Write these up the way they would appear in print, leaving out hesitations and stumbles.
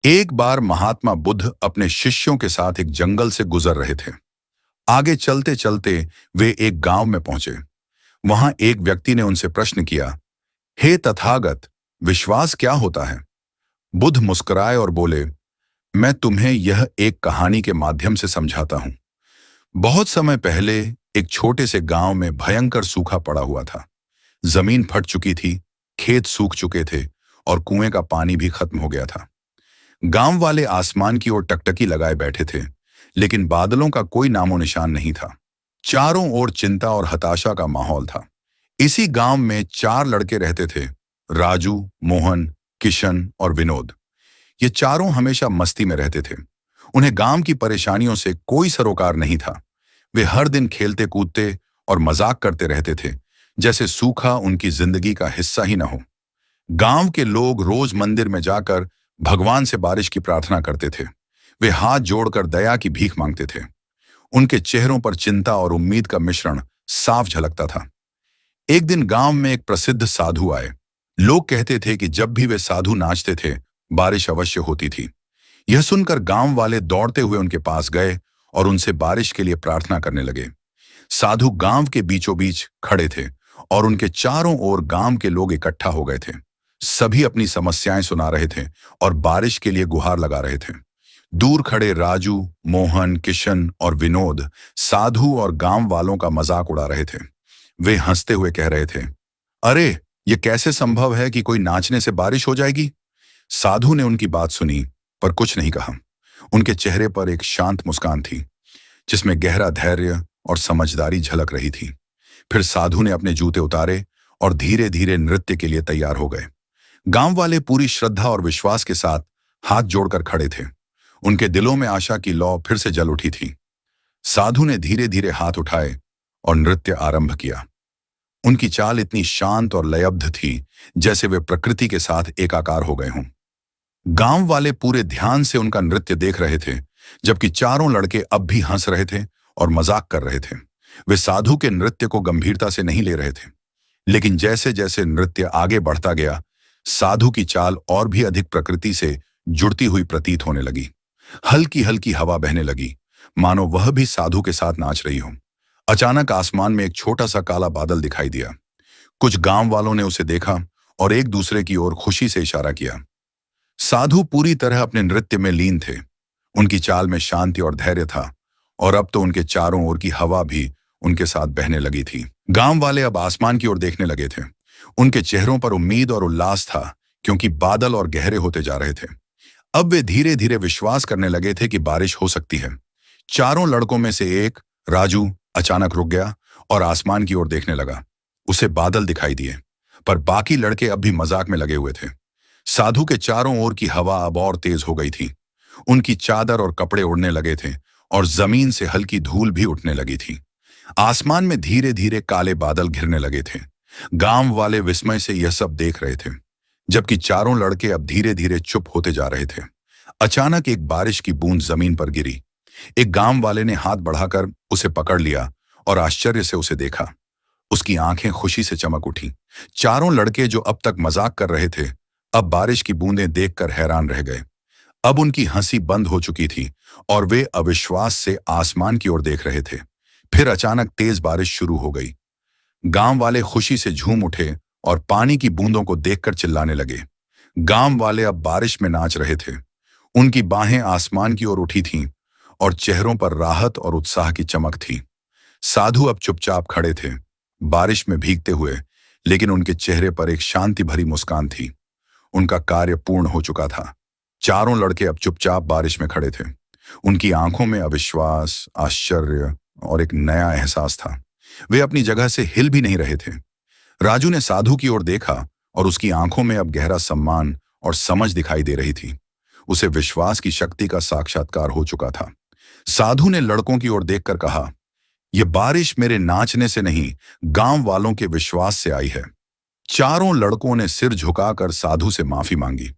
एक बार महात्मा बुद्ध अपने शिष्यों के साथ एक जंगल से गुजर रहे थे। आगे चलते चलते वे एक गांव में पहुंचे। वहां एक व्यक्ति ने उनसे प्रश्न किया, हे तथागत, विश्वास क्या होता है? बुद्ध मुस्कुराए और बोले, मैं तुम्हें यह एक कहानी के माध्यम से समझाता हूं। बहुत समय पहले एक छोटे से गांव में भयंकर सूखा पड़ा हुआ था। जमीन फट चुकी थी, खेत सूख चुके थे और कुएं का पानी भी खत्म हो गया था। गांव वाले आसमान की ओर टकटकी लगाए बैठे थे, लेकिन बादलों का कोई नामो निशान नहीं था। चारों ओर चिंता और हताशा का माहौल था। इसी गांव में चार लड़के रहते थे, राजू, मोहन, किशन और विनोद। ये चारों हमेशा मस्ती में रहते थे। उन्हें गांव की परेशानियों से कोई सरोकार नहीं था। वे हर दिन खेलते कूदते और मजाक करते रहते थे, जैसे सूखा उनकी जिंदगी का हिस्सा ही न हो। गांव के लोग रोज मंदिर में जाकर भगवान से बारिश की प्रार्थना करते थे। वे हाथ जोड़कर दया की भीख मांगते थे। उनके चेहरों पर चिंता और उम्मीद का मिश्रण साफ झलकता था। एक दिन गांव में एक प्रसिद्ध साधु आए। लोग कहते थे कि जब भी वे साधु नाचते थे, बारिश अवश्य होती थी। यह सुनकर गांव वाले दौड़ते हुए उनके पास गए और उनसे बारिश के लिए प्रार्थना करने लगे। साधु गांव के बीचों बीच खड़े थे और उनके चारों ओर गांव के लोग इकट्ठा हो गए थे। सभी अपनी समस्याएं सुना रहे थे और बारिश के लिए गुहार लगा रहे थे। दूर खड़े राजू, मोहन, किशन और विनोद साधु और गांव वालों का मजाक उड़ा रहे थे। वे हंसते हुए कह रहे थे, अरे, ये कैसे संभव है कि कोई नाचने से बारिश हो जाएगी? साधु ने उनकी बात सुनी पर कुछ नहीं कहा। उनके चेहरे पर एक शांत मुस्कान थी, जिसमें गहरा धैर्य और समझदारी झलक रही थी। फिर साधु ने अपने जूते उतारे और धीरे धीरे नृत्य के लिए तैयार हो गए। गांव वाले पूरी श्रद्धा और विश्वास के साथ हाथ जोड़कर खड़े थे। उनके दिलों में आशा की लौ फिर से जल उठी थी। साधु ने धीरे धीरे हाथ उठाए और नृत्य आरंभ किया। उनकी चाल इतनी शांत और लयबद्ध थी, जैसे वे प्रकृति के साथ एकाकार हो गए हों। गांव वाले पूरे ध्यान से उनका नृत्य देख रहे थे, जबकि चारों लड़के अब भी हंस रहे थे और मजाक कर रहे थे। वे साधु के नृत्य को गंभीरता से नहीं ले रहे थे, लेकिन जैसे जैसे नृत्य आगे बढ़ता गया, साधु की चाल और भी अधिक प्रकृति से जुड़ती हुई प्रतीत होने लगी। हल्की हल्की हवा बहने लगी, मानो वह भी साधु के साथ नाच रही हो। अचानक आसमान में एक छोटा सा काला बादल दिखाई दिया। कुछ गांव वालों ने उसे देखा और एक दूसरे की ओर खुशी से इशारा किया। साधु पूरी तरह अपने नृत्य में लीन थे। उनकी चाल में शांति और धैर्य था और अब तो उनके चारों ओर की हवा भी उनके साथ बहने लगी थी। गांव वाले अब आसमान की ओर देखने लगे थे। उनके चेहरों पर उम्मीद और उल्लास था, क्योंकि बादल और गहरे होते जा रहे थे। अब वे धीरे धीरे विश्वास करने लगे थे कि बारिश हो सकती है। चारों लड़कों में से एक, राजू, अचानक रुक गया और आसमान की ओर देखने लगा। उसे बादल दिखाई दिए, पर बाकी लड़के अब भी मजाक में लगे हुए थे। साधु के चारों ओर की हवा अब और तेज हो गई थी। उनकी चादर और कपड़े उड़ने लगे थे और जमीन से हल्की धूल भी उठने लगी थी। आसमान में धीरे धीरे काले बादल घिरने लगे थे। गांव वाले विस्मय से यह सब देख रहे थे, जबकि चारों लड़के अब धीरे धीरे चुप होते जा रहे थे। अचानक एक बारिश की बूंद जमीन पर गिरी। एक गांव वाले ने हाथ बढ़ाकर उसे पकड़ लिया और आश्चर्य से उसे देखा। उसकी आंखें खुशी से चमक उठी। चारों लड़के जो अब तक मजाक कर रहे थे, अब बारिश की बूंदें देखकर हैरान रह गए। अब उनकी हंसी बंद हो चुकी थी और वे अविश्वास से आसमान की ओर देख रहे थे। फिर अचानक तेज बारिश शुरू हो गई। गांव वाले खुशी से झूम उठे और पानी की बूंदों को देखकर चिल्लाने लगे। गांव वाले अब बारिश में नाच रहे थे। उनकी बाहें आसमान की ओर उठी थीं और चेहरों पर राहत और उत्साह की चमक थी। साधु अब चुपचाप खड़े थे, बारिश में भीगते हुए, लेकिन उनके चेहरे पर एक शांति भरी मुस्कान थी। उनका कार्य पूर्ण हो चुका था। चारों लड़के अब चुपचाप बारिश में खड़े थे। उनकी आंखों में अविश्वास, आश्चर्य और एक नया एहसास था। वे अपनी जगह से हिल भी नहीं रहे थे। राजू ने साधु की ओर देखा और उसकी आंखों में अब गहरा सम्मान और समझ दिखाई दे रही थी। उसे विश्वास की शक्ति का साक्षात्कार हो चुका था। साधु ने लड़कों की ओर देखकर कहा, यह बारिश मेरे नाचने से नहीं, गांव वालों के विश्वास से आई है। चारों लड़कों ने सिर झुकाकर साधु से माफी मांगी।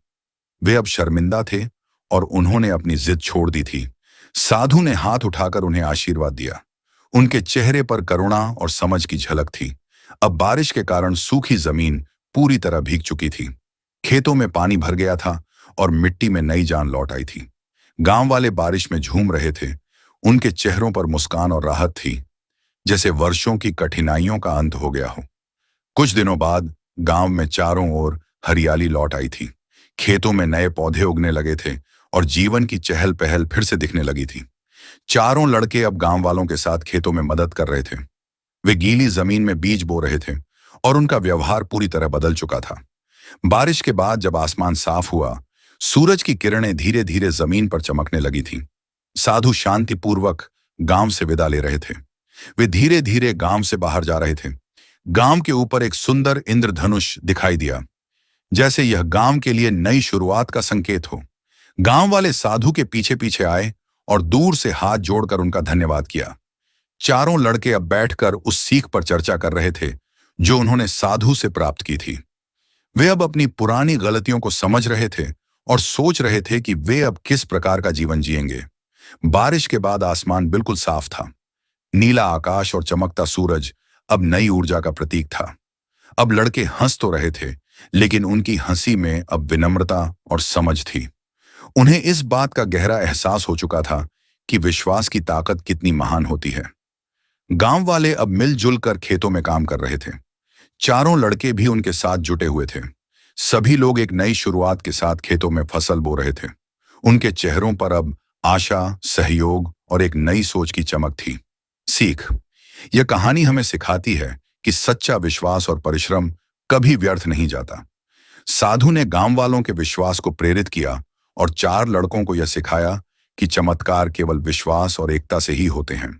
वे अब शर्मिंदा थे और उन्होंने अपनी जिद छोड़ दी थी। साधु ने हाथ उठाकर उन्हें आशीर्वाद दिया। उनके चेहरे पर करुणा और समझ की झलक थी। अब बारिश के कारण सूखी जमीन पूरी तरह भीग चुकी थी। खेतों में पानी भर गया था और मिट्टी में नई जान लौट आई थी। गांव वाले बारिश में झूम रहे थे। उनके चेहरों पर मुस्कान और राहत थी, जैसे वर्षों की कठिनाइयों का अंत हो गया हो। कुछ दिनों बाद गांव में चारों ओर हरियाली लौट आई थी। खेतों में नए पौधे उगने लगे थे और जीवन की चहल पहल फिर से दिखने लगी थी। चारों लड़के अब गांव वालों के साथ खेतों में मदद कर रहे थे। वे गीली जमीन में बीज बो रहे थे और उनका व्यवहार पूरी तरह बदल चुका था। बारिश के बाद जब आसमान साफ हुआ, सूरज की किरणें धीरे धीरे जमीन पर चमकने लगी थीं। साधु शांतिपूर्वक गांव से विदा ले रहे थे। वे धीरे धीरे गांव से बाहर जा रहे थे। गांव के ऊपर एक सुंदर इंद्रधनुष दिखाई दिया, जैसे यह गांव के लिए नई शुरुआत का संकेत हो। गांव वाले साधु के पीछे पीछे आए और दूर से हाथ जोड़कर उनका धन्यवाद किया। चारों लड़के अब बैठकर उस सीख पर चर्चा कर रहे थे जो उन्होंने साधु से प्राप्त की थी। वे अब अपनी पुरानी गलतियों को समझ रहे थे और सोच रहे थे कि वे अब किस प्रकार का जीवन जिएंगे। बारिश के बाद आसमान बिल्कुल साफ था। नीला आकाश और चमकता सूरज अब नई ऊर्जा का प्रतीक था। अब लड़के हंस तो रहे थे, लेकिन उनकी हंसी में अब विनम्रता और समझ थी। उन्हें इस बात का गहरा एहसास हो चुका था कि विश्वास की ताकत कितनी महान होती है। गांव वाले अब मिलजुल कर खेतों में काम कर रहे थे। चारों लड़के भी उनके साथ जुटे हुए थे। सभी लोग एक नई शुरुआत के साथ खेतों में फसल बो रहे थे। उनके चेहरों पर अब आशा, सहयोग और एक नई सोच की चमक थी। सीख: यह कहानी हमें सिखाती है कि सच्चा विश्वास और परिश्रम कभी व्यर्थ नहीं जाता। साधु ने गांव वालों के विश्वास को प्रेरित किया और चार लड़कों को यह सिखाया कि चमत्कार केवल विश्वास और एकता से ही होते हैं।